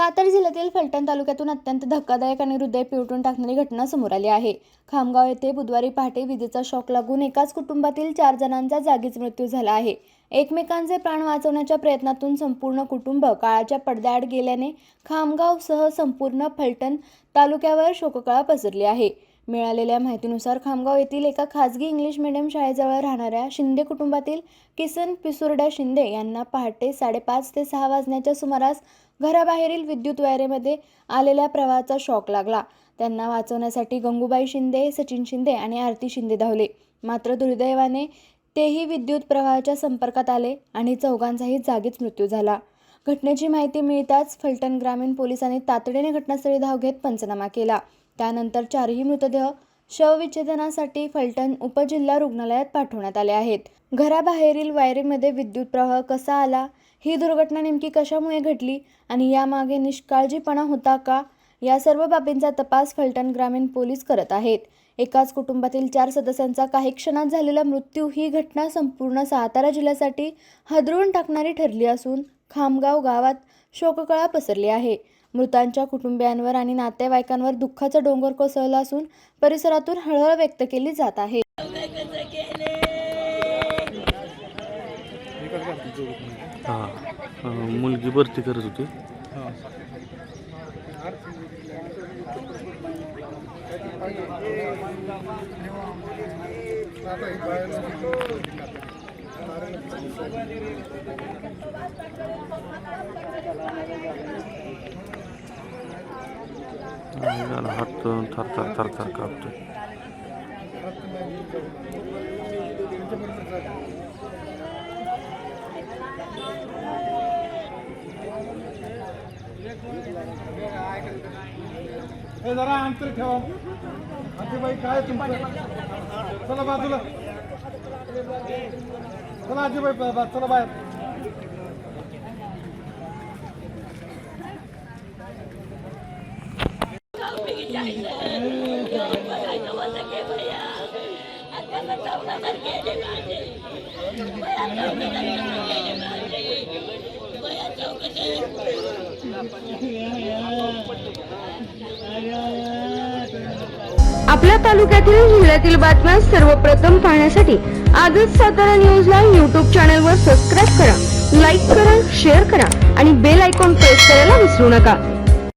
सातारा जिल्ह्यातील फलटण तालुक्यातून अत्यंत धक्कादायक आणि हृदय पिळवटून टाकणारी घटना समोर आली आहे। खामगाव येथे बुधवारी पहाटे विजेचा शॉक लागून एकाच कुटुंबातील 4 जणांचा जागीच मृत्यू झाला आहे। एकमेकांचे प्राण वाचवण्याच्या प्रयत्नातून संपूर्ण कुटुंब काळाच्या पडद्याआड गेल्याने खामगावसह संपूर्ण फलटण तालुक्यावर शोककळा पसरली आहे। मिळालेल्या माहितीनुसार खामगाव येथील एका खासगी इंग्लिश मीडियम शाळेजवळ राहणाऱ्या शिंदे कुटुंबातील किसन पिसुर्डा शिंदे यांना पहाटे 5:30 ते 6 वाजण्याच्या सुमारास घराबाहेरील विद्युत वायरेमध्ये आलेल्या प्रवाहाचा शॉक लागला। त्यांना वाचवण्यासाठी गंगूबाई शिंदे, सचिन शिंदे आणि आरती शिंदे धावले, मात्र दुर्दैवाने तेही विद्युत प्रवाहाच्या संपर्कात आले आणि चौघांचाही जागीच मृत्यू झाला। घटनेची माहिती मिळताच फलटण ग्रामीण पोलिसांनी तातडीने घटनास्थळी धाव घेत पंचनामा केला। त्यानंतर 4ही मृतदेह शवविच्छेदनासाठी फलटण उपजिल्हा रुग्णालयात पाठवण्यात आले आहेत। घराबाहेरील वायरीमध्ये विद्युत प्रवाह कसा आला, ही दुर्घटना नेमकी कशामुळे घडली आणि यामागे निष्काळजीपणा होता का, या सर्व बाबींचा तपास फलटण ग्रामीण पोलीस करत आहेत। एकाच कुटुंबातील 4 सदस्यांचा काही क्षणात झालेला मृत्यू ही घटना संपूर्ण सातारा जिल्ह्यासाठी हादरवून टाकणारी ठरली असून खामगाव गावात शोककळा पसरली आहे। मृतांच्या कुटुंबियांवर आणि नातेवाईकांवर दुःखाचा डोंगर कोसळला असून परिसरातून हळहळ व्यक्त केली जात आहे। मुलगी भरती करत होती। हात थर कापतो। जरा अंतर ठेवा। आजीबाई काय तुमचं? चला बाजूला, चला आजीबाई चला बाहेर। आपल्या तालुक्यातील जिल्ह्यातील बातम्या सर्वप्रथम पाहण्यासाठी आजच सातारा न्यूजला YouTube चॅनलवर सबस्क्राईब करा, लाईक करा, शेअर करा आणि बेल आयकॉन प्रेस करायला विसरू नका।